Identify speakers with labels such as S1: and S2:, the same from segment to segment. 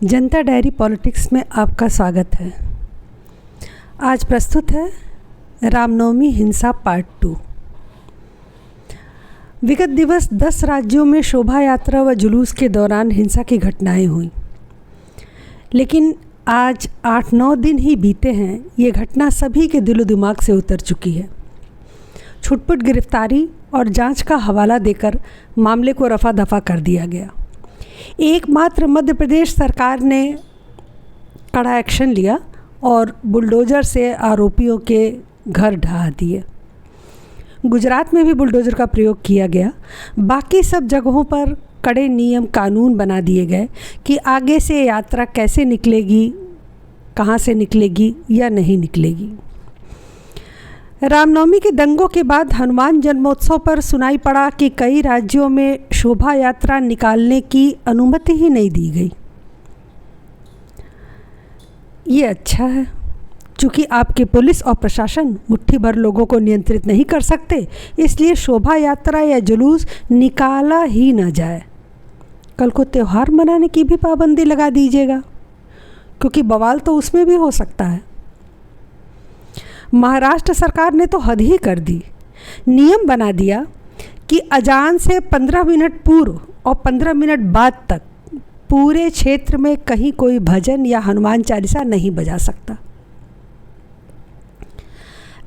S1: जनता diary politics में आपका स्वागत है। आज प्रस्तुत है रामनवमी हिंसा पार्ट 2। विगत दिवस 10 राज्यों में शोभा यात्रा व जुलूस के दौरान हिंसा की घटनाएं हुई, लेकिन आज 8-9 दिन ही बीते हैं, ये घटना सभी के दिलो दिमाग से उतर चुकी है। छुटपुट गिरफ्तारी और जांच का हवाला देकर मामले को रफा दफा कर दिया गया। एकमात्र मध्य प्रदेश सरकार ने कड़ा एक्शन लिया और बुलडोज़र से आरोपियों के घर ढहा दिए। गुजरात में भी बुलडोज़र का प्रयोग किया गया। बाकी सब जगहों पर कड़े नियम कानून बना दिए गए कि आगे से यात्रा कैसे निकलेगी, कहाँ से निकलेगी या नहीं निकलेगी। रामनवमी के दंगों के बाद हनुमान जन्मोत्सव पर सुनाई पड़ा कि कई राज्यों में शोभा यात्रा निकालने की अनुमति ही नहीं दी गई। ये अच्छा है, चूँकि आपके पुलिस और प्रशासन मुट्ठी भर लोगों को नियंत्रित नहीं कर सकते, इसलिए शोभा यात्रा या जुलूस निकाला ही न जाए। कल को त्यौहार मनाने की भी पाबंदी लगा दीजिएगा, क्योंकि बवाल तो उसमें भी हो सकता है। महाराष्ट्र सरकार ने तो हद ही कर दी। नियम बना दिया कि अजान से 15 मिनट पूर्व और 15 मिनट बाद तक पूरे क्षेत्र में कहीं कोई भजन या हनुमान चालीसा नहीं बजा सकता।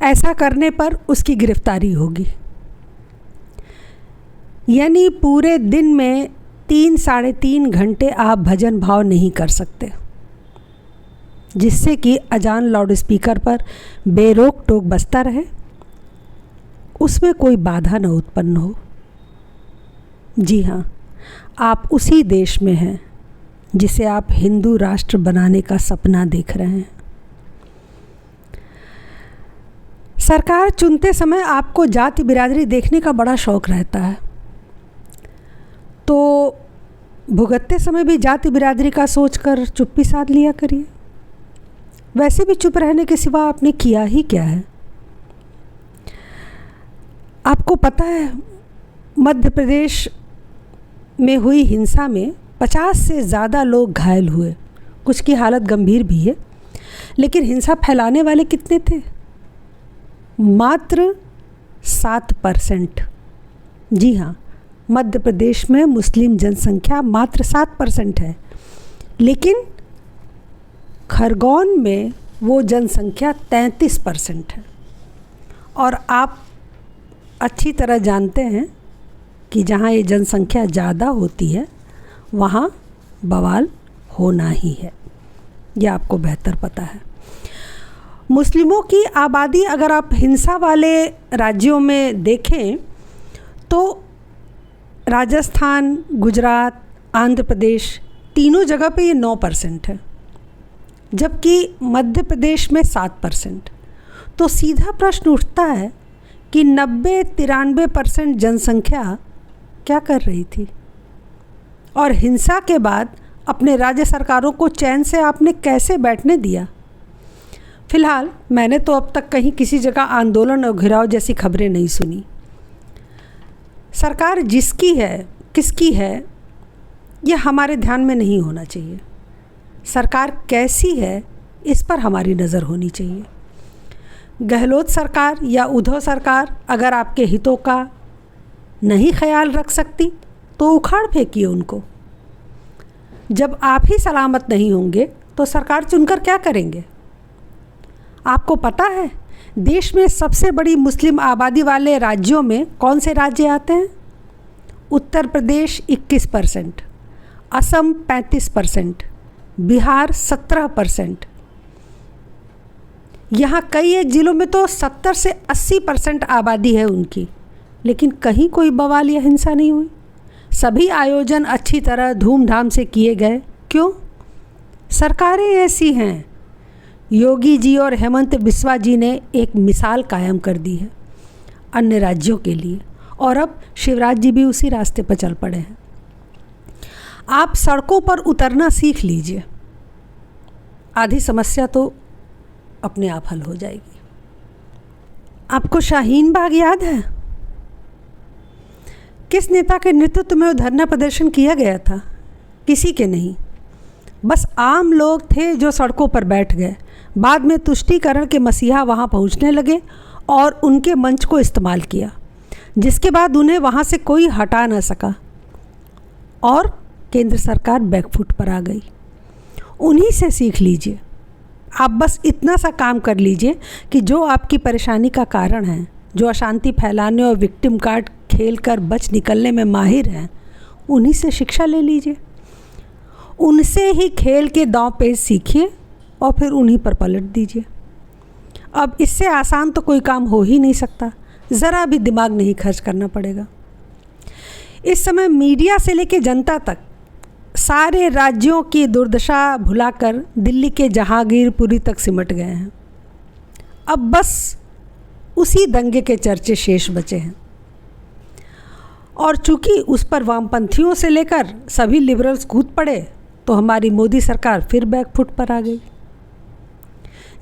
S1: ऐसा करने पर उसकी गिरफ्तारी होगी। यानी पूरे दिन में 3-3.5 घंटे आप भजन भाव नहीं कर सकते, जिससे कि अजान लाउडस्पीकर पर बेरोक टोक बजता रहे, उसमें कोई बाधा न उत्पन्न हो। जी हाँ, आप उसी देश में हैं जिसे आप हिंदू राष्ट्र बनाने का सपना देख रहे हैं। सरकार चुनते समय आपको जाति बिरादरी देखने का बड़ा शौक रहता है, तो भुगतते समय भी जाति बिरादरी का सोचकर चुप्पी साध लिया करिए। वैसे भी चुप रहने के सिवा आपने किया ही क्या है। आपको पता है, मध्य प्रदेश में हुई हिंसा में 50 से ज़्यादा लोग घायल हुए, कुछ की हालत गंभीर भी है। लेकिन हिंसा फैलाने वाले कितने थे? मात्र 7%। जी हाँ, मध्य प्रदेश में मुस्लिम जनसंख्या मात्र 7% है, लेकिन खरगोन में वो जनसंख्या 33% है। और आप अच्छी तरह जानते हैं कि जहाँ ये जनसंख्या ज़्यादा होती है वहाँ बवाल होना ही है, यह आपको बेहतर पता है। मुस्लिमों की आबादी अगर आप हिंसा वाले राज्यों में देखें तो राजस्थान, गुजरात, आंध्र प्रदेश, तीनों जगह पे ये 9% है, जबकि मध्य प्रदेश में 7%। तो सीधा प्रश्न उठता है कि 90-93% जनसंख्या क्या कर रही थी? और हिंसा के बाद अपने राज्य सरकारों को चैन से आपने कैसे बैठने दिया? फिलहाल मैंने तो अब तक कहीं किसी जगह आंदोलन और घिराव जैसी खबरें नहीं सुनी। सरकार जिसकी है, किसकी है, यह हमारे ध्यान में नहीं होना चाहिए। सरकार कैसी है, इस पर हमारी नज़र होनी चाहिए। गहलोत सरकार या उद्धव सरकार अगर आपके हितों का नहीं ख्याल रख सकती तो उखाड़ फेंकिए उनको। जब आप ही सलामत नहीं होंगे तो सरकार चुनकर क्या करेंगे? आपको पता है देश में सबसे बड़ी मुस्लिम आबादी वाले राज्यों में कौन से राज्य आते हैं? उत्तर प्रदेश 21%, असम 35%, बिहार 17%। यहाँ कई एक ज़िलों में तो 70 से 80% आबादी है उनकी, लेकिन कहीं कोई बवाल या हिंसा नहीं हुई। सभी आयोजन अच्छी तरह धूमधाम से किए गए। क्यों? सरकारें ऐसी हैं। योगी जी और हेमंत बिस्वा जी ने एक मिसाल कायम कर दी है अन्य राज्यों के लिए, और अब शिवराज जी भी उसी रास्ते पर चल पड़े हैं। आप सड़कों पर उतरना सीख लीजिए, आधी समस्या तो अपने आप हल हो जाएगी। आपको शाहीन बाग याद है? किस नेता के नेतृत्व में वो धरना प्रदर्शन किया गया था? किसी के नहीं, बस आम लोग थे जो सड़कों पर बैठ गए। बाद में तुष्टीकरण के मसीहा वहाँ पहुँचने लगे और उनके मंच को इस्तेमाल किया, जिसके बाद उन्हें वहाँ से कोई हटा न सका और केंद्र सरकार बैकफुट पर आ गई। उन्हीं से सीख लीजिए। आप बस इतना सा काम कर लीजिए कि जो आपकी परेशानी का कारण है, जो अशांति फैलाने और विक्टिम कार्ड खेल कर बच निकलने में माहिर हैं, उन्हीं से शिक्षा ले लीजिए। उनसे ही खेल के दांव पेच सीखिए और फिर उन्हीं पर पलट दीजिए। अब इससे आसान तो कोई काम हो ही नहीं सकता। ज़रा भी दिमाग नहीं खर्च करना पड़ेगा। इस समय मीडिया से लेकर जनता तक सारे राज्यों की दुर्दशा भुलाकर दिल्ली के जहांगीरपुरी तक सिमट गए हैं। अब बस उसी दंगे के चर्चे शेष बचे हैं और चूंकि उस पर वामपंथियों से लेकर सभी लिबरल्स कूद पड़े तो हमारी मोदी सरकार फिर बैकफुट पर आ गई।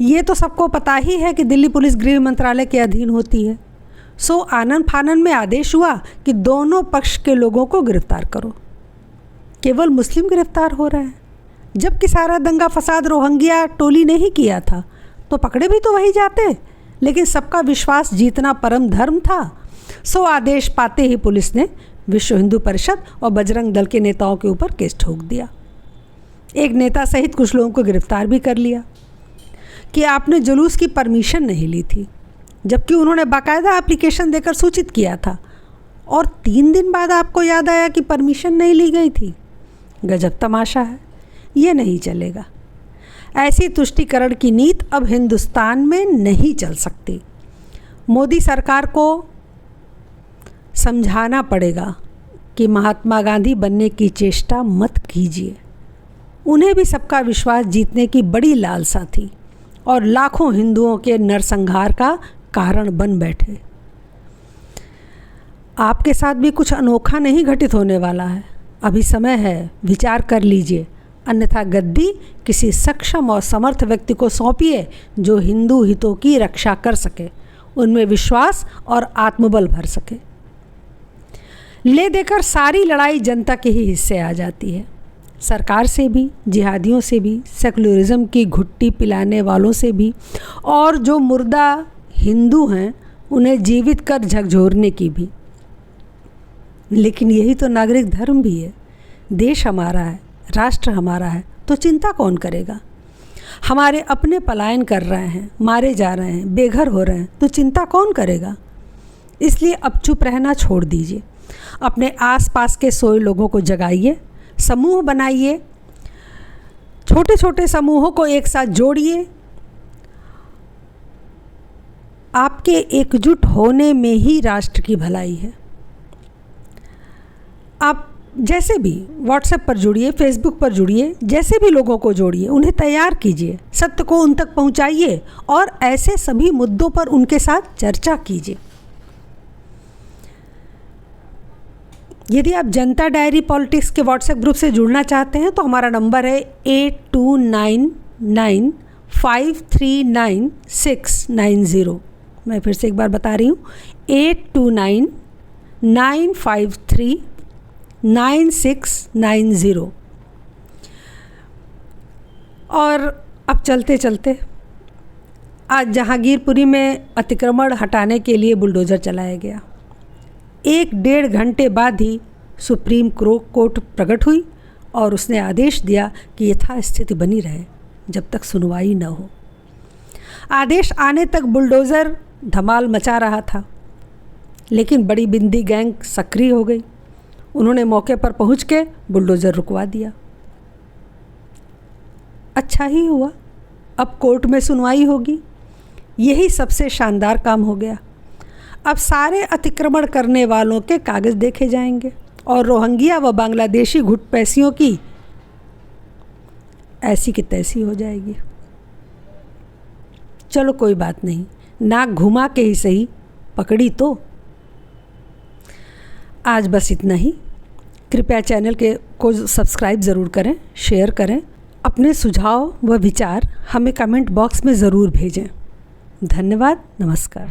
S1: ये तो सबको पता ही है कि दिल्ली पुलिस गृह मंत्रालय के अधीन होती है। सो आनन फानन में आदेश हुआ कि दोनों पक्ष के लोगों को गिरफ्तार करो। केवल मुस्लिम गिरफ्तार हो रहे हैं, जबकि सारा दंगा फसाद रोहिंग्या टोली ने ही किया था, तो पकड़े भी तो वही जाते। लेकिन सबका विश्वास जीतना परम धर्म था। सो आदेश पाते ही पुलिस ने विश्व हिंदू परिषद और बजरंग दल के नेताओं के ऊपर केस ठोक दिया। एक नेता सहित कुछ लोगों को गिरफ्तार भी कर लिया कि आपने जुलूस की परमिशन नहीं ली थी, जबकि उन्होंने बाकायदा एप्लीकेशन देकर सूचित किया था और 3 दिन बाद आपको याद आया कि परमिशन नहीं ली गई थी। गजब तमाशा है। ये नहीं चलेगा। ऐसी तुष्टीकरण की नीति अब हिंदुस्तान में नहीं चल सकती। मोदी सरकार को समझाना पड़ेगा कि महात्मा गांधी बनने की चेष्टा मत कीजिए। उन्हें भी सबका विश्वास जीतने की बड़ी लालसा थी और लाखों हिंदुओं के नरसंहार का कारण बन बैठे। आपके साथ भी कुछ अनोखा नहीं घटित होने वाला है। अभी समय है, विचार कर लीजिए, अन्यथा गद्दी किसी सक्षम और समर्थ व्यक्ति को सौंपिए जो हिंदू हितों की रक्षा कर सके, उनमें विश्वास और आत्मबल भर सके। ले देकर सारी लड़ाई जनता के ही हिस्से आ जाती है। सरकार से भी, जिहादियों से भी, सेकुलरिज्म की घुट्टी पिलाने वालों से भी, और जो मुर्दा हिंदू हैं उन्हें जीवित कर झकझोरने की भी। लेकिन यही तो नागरिक धर्म भी है। देश हमारा है, राष्ट्र हमारा है, तो चिंता कौन करेगा? हमारे अपने पलायन कर रहे हैं, मारे जा रहे हैं, बेघर हो रहे हैं, तो चिंता कौन करेगा? इसलिए अब चुप रहना छोड़ दीजिए। अपने आसपास के सोए लोगों को जगाइए, समूह बनाइए, छोटे छोटे समूहों को एक साथ जोड़िए। आपके एकजुट होने में ही राष्ट्र की भलाई है। आप जैसे भी व्हाट्सएप पर जुड़िए, फेसबुक पर जुड़िए, जैसे भी लोगों को जोड़िए, उन्हें तैयार कीजिए, सत्य को उन तक पहुंचाइए और ऐसे सभी मुद्दों पर उनके साथ चर्चा कीजिए। यदि आप जनता डायरी पॉलिटिक्स के व्हाट्सएप ग्रुप से जुड़ना चाहते हैं तो हमारा नंबर है 8299539690। मैं फिर से एक बार बता रही हूँ, 8299539690। और अब चलते चलते आज जहांगीरपुरी में अतिक्रमण हटाने के लिए बुलडोज़र चलाया गया। 1-1.5 घंटे बाद ही सुप्रीम कोर्ट प्रकट हुई और उसने आदेश दिया कि यथास्थिति बनी रहे जब तक सुनवाई न हो। आदेश आने तक बुलडोज़र धमाल मचा रहा था, लेकिन बड़ी बिंदी गैंग सक्रिय हो गई। उन्होंने मौके पर पहुंच के बुलडोज़र रुकवा दिया। अच्छा ही हुआ, अब कोर्ट में सुनवाई होगी। यही सबसे शानदार काम हो गया। अब सारे अतिक्रमण करने वालों के कागज़ देखे जाएंगे और रोहिंग्या व बांग्लादेशी घुटपैसियों की ऐसी की तैसी हो जाएगी। चलो कोई बात नहीं, नाक घुमा के ही सही, पकड़ी तो। आज बस इतना ही। कृपया चैनल को सब्सक्राइब ज़रूर करें, शेयर करें। अपने सुझाव व विचार हमें कमेंट बॉक्स में ज़रूर भेजें। धन्यवाद। नमस्कार।